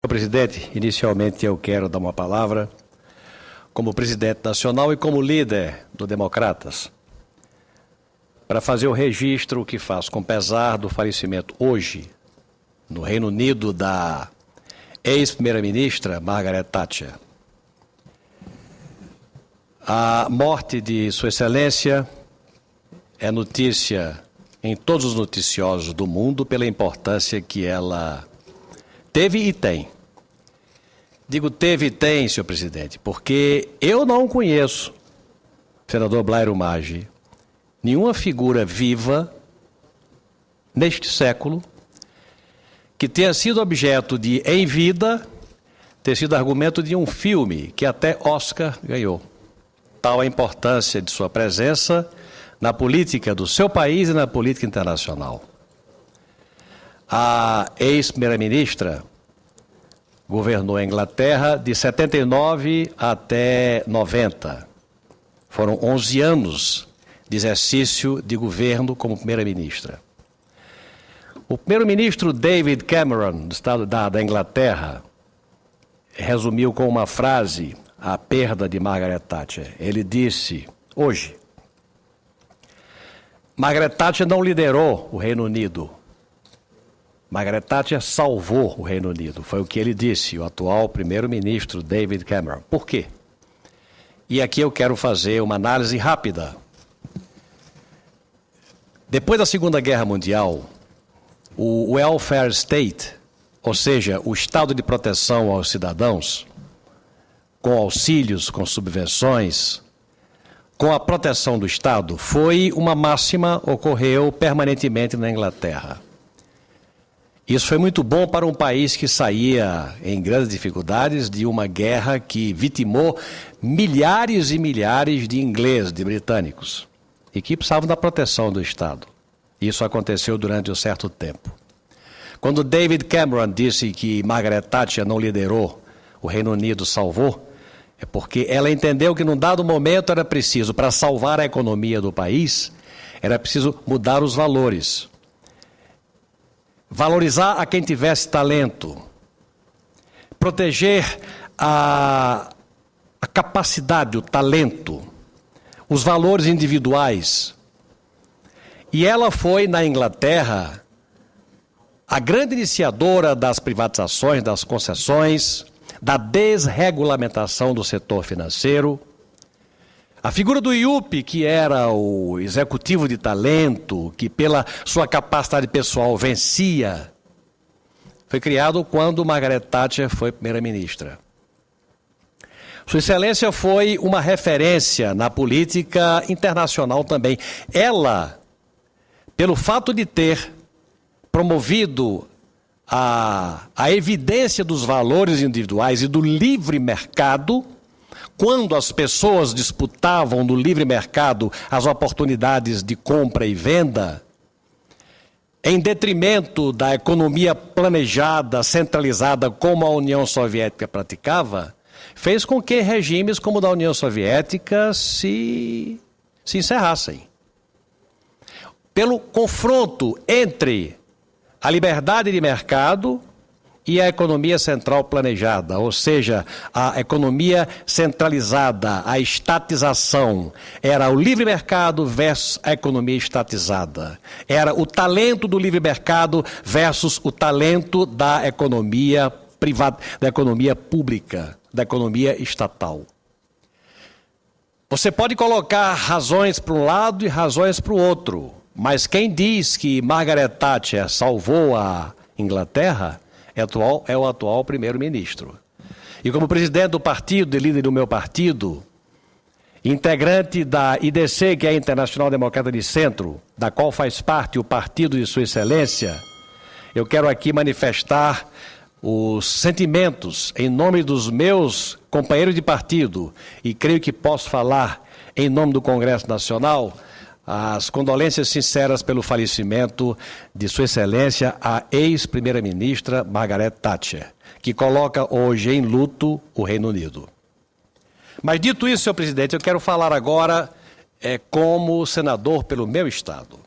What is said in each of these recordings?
Senhor presidente, inicialmente eu quero dar uma palavra como presidente nacional e como líder do Democratas para fazer o registro que faço com pesar do falecimento hoje no Reino Unido da ex-primeira-ministra Margaret Thatcher. A morte de Sua Excelência é notícia em todos os noticiosos do mundo pela importância que ela teve e tem. Digo teve e tem, senhor presidente, porque eu não conheço, senador Blairo Maggi, nenhuma figura viva neste século que tenha sido objeto de, em vida, ter sido argumento de um filme que até Oscar ganhou. Tal a importância de sua presença na política do seu país e na política internacional. A ex-primeira-ministra governou a Inglaterra de 79 até 90. Foram 11 anos de exercício de governo como primeira-ministra. O primeiro-ministro David Cameron, do estado da Inglaterra, resumiu com uma frase a perda de Margaret Thatcher. Ele disse, hoje, Margaret Thatcher não liderou o Reino Unido. Margaret Thatcher salvou o Reino Unido. Foi o que ele disse, o atual primeiro-ministro David Cameron. Por quê? E aqui eu quero fazer uma análise rápida. Depois da Segunda Guerra Mundial, o welfare state, ou seja, o estado de proteção aos cidadãos, com auxílios, com subvenções, com a proteção do Estado, foi uma máxima, ocorreu permanentemente na Inglaterra. Isso foi muito bom para um país que saía em grandes dificuldades de uma guerra que vitimou milhares e milhares de ingleses, de britânicos, e que precisavam da proteção do Estado. Isso aconteceu durante um certo tempo. Quando David Cameron disse que Margaret Thatcher não liderou, o Reino Unido salvou, é porque ela entendeu que num dado momento era preciso, para salvar a economia do país, era preciso mudar os valores. Valorizar a quem tivesse talento. Proteger a capacidade, o talento, os valores individuais. E ela foi, na Inglaterra, a grande iniciadora das privatizações, das concessões, da desregulamentação do setor financeiro. A figura do IUP, que era o executivo de talento, que pela sua capacidade pessoal vencia, foi criado quando Margaret Thatcher foi primeira-ministra. Sua Excelência foi uma referência na política internacional também. Ela, pelo fato de ter promovido a evidência dos valores individuais e do livre mercado, quando as pessoas disputavam no livre mercado as oportunidades de compra e venda, em detrimento da economia planejada, centralizada, como a União Soviética praticava, fez com que regimes como o da União Soviética se encerrassem. Pelo confronto entre a liberdade de mercado e a economia central planejada, ou seja, a economia centralizada, a estatização, era o livre mercado versus a economia estatizada. Era o talento do livre mercado versus o talento da economia privada, da economia pública, da economia estatal. Você pode colocar razões para um lado e razões para o outro, mas quem diz que Margaret Thatcher salvou a Inglaterra é o atual primeiro-ministro. E como presidente do partido e líder do meu partido, integrante da IDC, que é a Internacional Democrata de Centro, da qual faz parte o partido de Sua Excelência, eu quero aqui manifestar os sentimentos em nome dos meus companheiros de partido, e creio que posso falar em nome do Congresso Nacional, as condolências sinceras pelo falecimento de Sua Excelência, a ex-primeira-ministra Margaret Thatcher, que coloca hoje em luto o Reino Unido. Mas dito isso, senhor presidente, eu quero falar agora como senador pelo meu estado.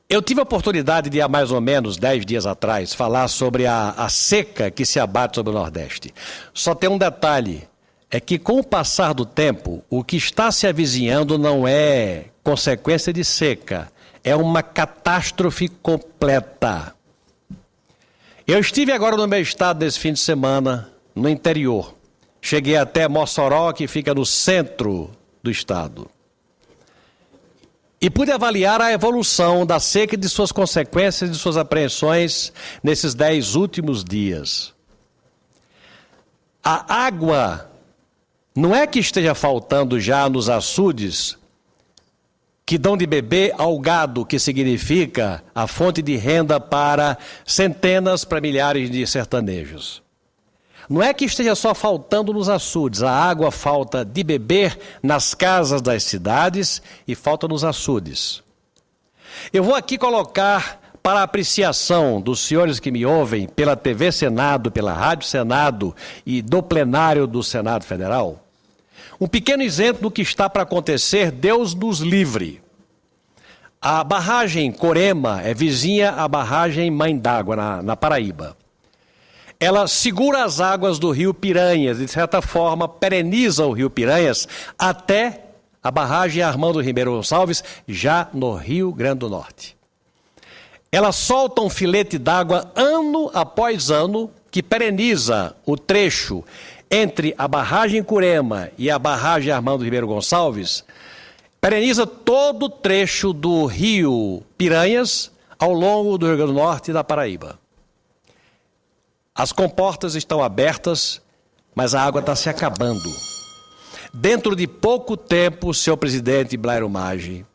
Eu tive a oportunidade de, há mais ou menos 10 dias atrás, falar sobre a seca que se abate sobre o Nordeste. Só tem um detalhe, é que com o passar do tempo, o que está se avizinhando não é consequência de seca, é uma catástrofe completa. Eu estive agora no meu estado nesse fim de semana, no interior. Cheguei até Mossoró, que fica no centro do estado. E pude avaliar a evolução da seca e de suas consequências, de suas apreensões nesses 10 últimos dias. A água não é que esteja faltando já nos açudes que dão de beber ao gado, que significa a fonte de renda para centenas, para milhares de sertanejos. Não é que esteja só faltando nos açudes, a água falta de beber nas casas das cidades e falta nos açudes. Eu vou aqui colocar para a apreciação dos senhores que me ouvem pela TV Senado, pela Rádio Senado e do plenário do Senado Federal, um pequeno exemplo do que está para acontecer, Deus nos livre. A barragem Corema é vizinha à barragem Mãe d'Água, na Paraíba. Ela segura as águas do rio Piranhas, de certa forma, pereniza o rio Piranhas até a barragem Armando Ribeiro Gonçalves, já no Rio Grande do Norte. Ela solta um filete d'água ano após ano, que pereniza o trecho entre a barragem Corema e a barragem Armando Ribeiro Gonçalves, pereniza todo o trecho do rio Piranhas ao longo do Rio Grande do Norte e da Paraíba. As comportas estão abertas, mas a água está se acabando. Dentro de pouco tempo, seu presidente Blairo Maggi,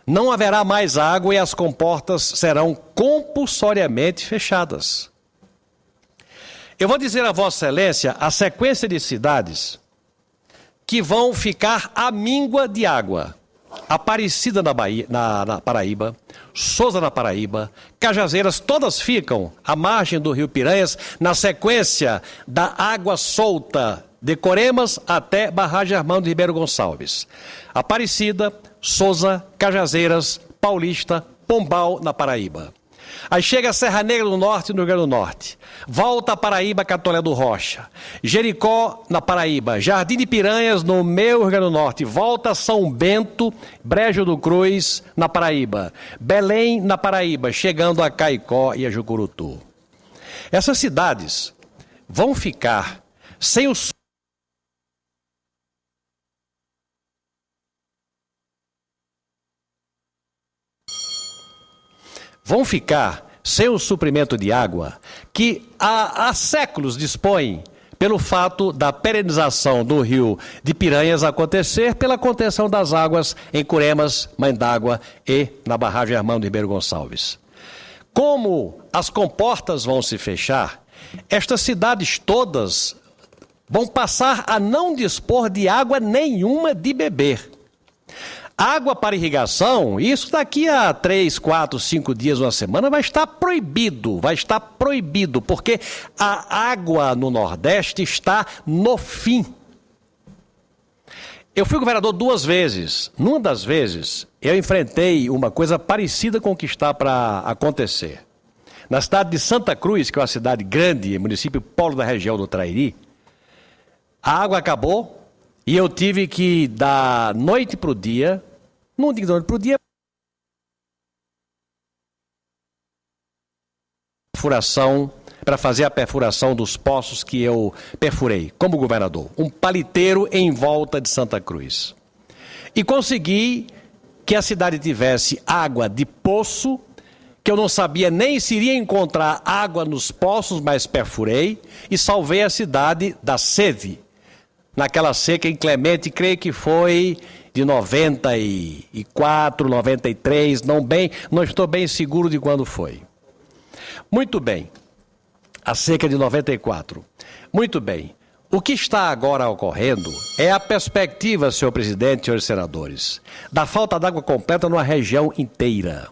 não haverá mais água e as comportas serão compulsoriamente fechadas. Eu vou dizer a Vossa Excelência a sequência de cidades que vão ficar à míngua de água. Aparecida na Paraíba, Sousa na Paraíba, Cajazeiras, todas ficam à margem do rio Piranhas, na sequência da água solta de Coremas até barragem Armando Ribeiro Gonçalves. Aparecida, Sousa, Cajazeiras, Paulista, Pombal na Paraíba. Aí chega a Serra Negra do Norte, no Rio Grande do Norte. Volta a Paraíba, Catolé do Rocha. Jericó, na Paraíba. Jardim de Piranhas, no meu Rio Grande do Norte. Volta a São Bento, Brejo do Cruz, na Paraíba. Belém, na Paraíba, chegando a Caicó e a Jucurutu. Essas cidades vão ficar sem o suprimento de água que há séculos dispõem pelo fato da perenização do rio de Piranhas acontecer pela contenção das águas em Coremas, Mãe d'Água e na barragem Armando Ribeiro Gonçalves. Como as comportas vão se fechar, estas cidades todas vão passar a não dispor de água nenhuma de beber. Água para irrigação, isso daqui a 3, 4, 5 dias, uma semana, vai estar proibido, porque a água no Nordeste está no fim. Eu fui governador 2 vezes. Numa das vezes, eu enfrentei uma coisa parecida com o que está para acontecer. Na cidade de Santa Cruz, que é uma cidade grande, município polo da região do Trairi, a água acabou. E eu tive que, da noite para o dia, não digo da noite para o dia, para fazer a perfuração dos poços que eu perfurei como governador. Um paliteiro em volta de Santa Cruz. E consegui que a cidade tivesse água de poço, que eu não sabia nem se iria encontrar água nos poços, mas perfurei, e salvei a cidade da sede. Naquela seca inclemente, creio que foi de 94, 93, não estou bem seguro de quando foi. Muito bem, a seca de 94. Muito bem, o que está agora ocorrendo é a perspectiva, senhor presidente e senhores senadores, da falta d'água completa numa região inteira.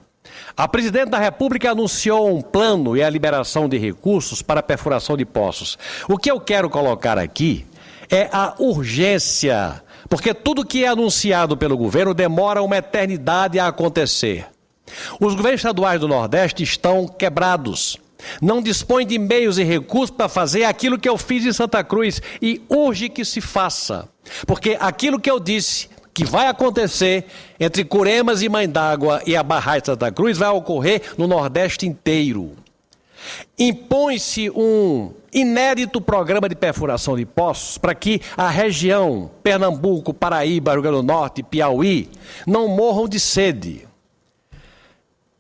A presidente da República anunciou um plano e a liberação de recursos para a perfuração de poços. O que eu quero colocar aqui é a urgência, porque tudo que é anunciado pelo governo demora uma eternidade a acontecer. Os governos estaduais do Nordeste estão quebrados. Não dispõem de meios e recursos para fazer aquilo que eu fiz em Santa Cruz e urge que se faça. Porque aquilo que eu disse que vai acontecer entre Curemas e Mãe d'Água e a barragem de Santa Cruz vai ocorrer no Nordeste inteiro. Impõe-se um inédito programa de perfuração de poços para que a região Pernambuco, Paraíba, Rio Grande do Norte e Piauí não morram de sede.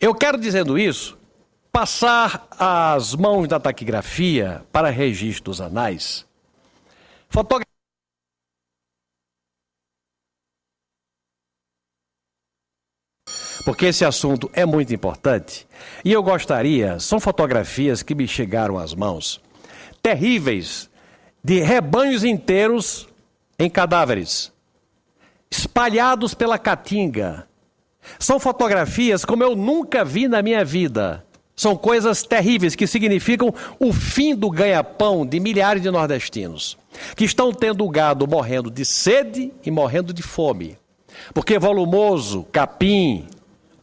Eu quero, dizendo isso, passar as mãos da taquigrafia para registro dos anais. Porque esse assunto é muito importante. E eu gostaria, são fotografias que me chegaram às mãos, terríveis, de rebanhos inteiros em cadáveres, espalhados pela Caatinga. São fotografias como eu nunca vi na minha vida. São coisas terríveis que significam o fim do ganha-pão de milhares de nordestinos, que estão tendo o gado morrendo de sede e morrendo de fome. Porque volumoso, capim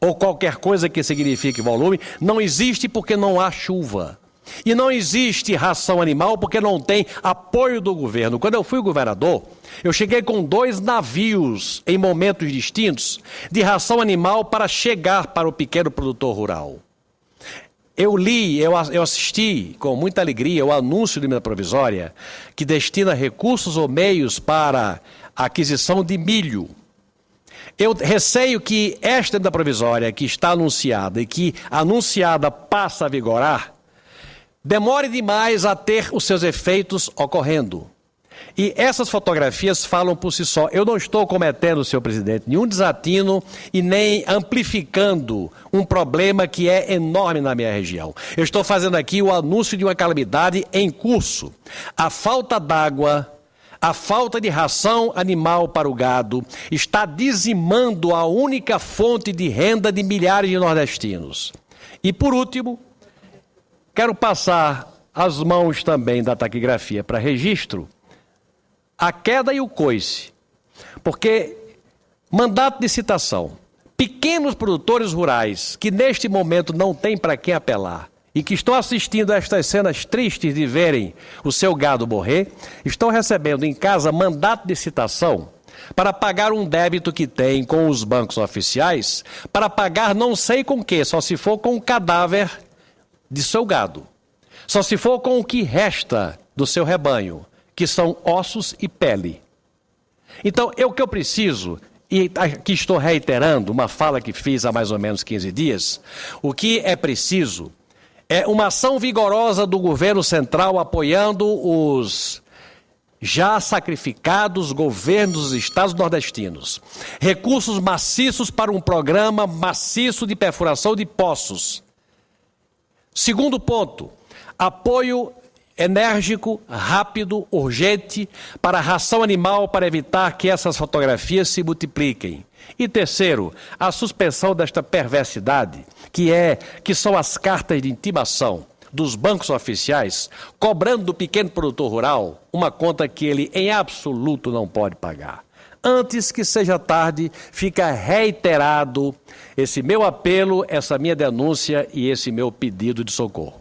ou qualquer coisa que signifique volume, não existe porque não há chuva. E não existe ração animal porque não tem apoio do governo. Quando eu fui governador, eu cheguei com 2 navios em momentos distintos de ração animal para chegar para o pequeno produtor rural. Eu li, eu assisti com muita alegria o anúncio de emenda provisória que destina recursos ou meios para a aquisição de milho. Eu receio que esta emenda provisória que está anunciada e que anunciada passa a vigorar, demore demais a ter os seus efeitos ocorrendo. E essas fotografias falam por si só. Eu não estou cometendo, senhor presidente, nenhum desatino e nem amplificando um problema que é enorme na minha região. Eu estou fazendo aqui o anúncio de uma calamidade em curso. A falta d'água, a falta de ração animal para o gado está dizimando a única fonte de renda de milhares de nordestinos. E por último, quero passar as mãos também da taquigrafia para registro a queda e o coice, porque mandato de citação, pequenos produtores rurais que neste momento não têm para quem apelar e que estão assistindo a estas cenas tristes de verem o seu gado morrer, estão recebendo em casa mandato de citação para pagar um débito que tem com os bancos oficiais, para pagar não sei com que, só se for com o cadáver de seu gado, só se for com o que resta do seu rebanho, que são ossos e pele. Então, o que eu preciso, e aqui estou reiterando uma fala que fiz há mais ou menos 15 dias, o que é preciso é uma ação vigorosa do governo central apoiando os já sacrificados governos dos estados nordestinos. Recursos maciços para um programa maciço de perfuração de poços. Segundo ponto, apoio enérgico, rápido, urgente, para a ração animal para evitar que essas fotografias se multipliquem. E terceiro, a suspensão desta perversidade, que são as cartas de intimação dos bancos oficiais, cobrando do pequeno produtor rural uma conta que ele em absoluto não pode pagar. Antes que seja tarde, fica reiterado esse meu apelo, essa minha denúncia e esse meu pedido de socorro.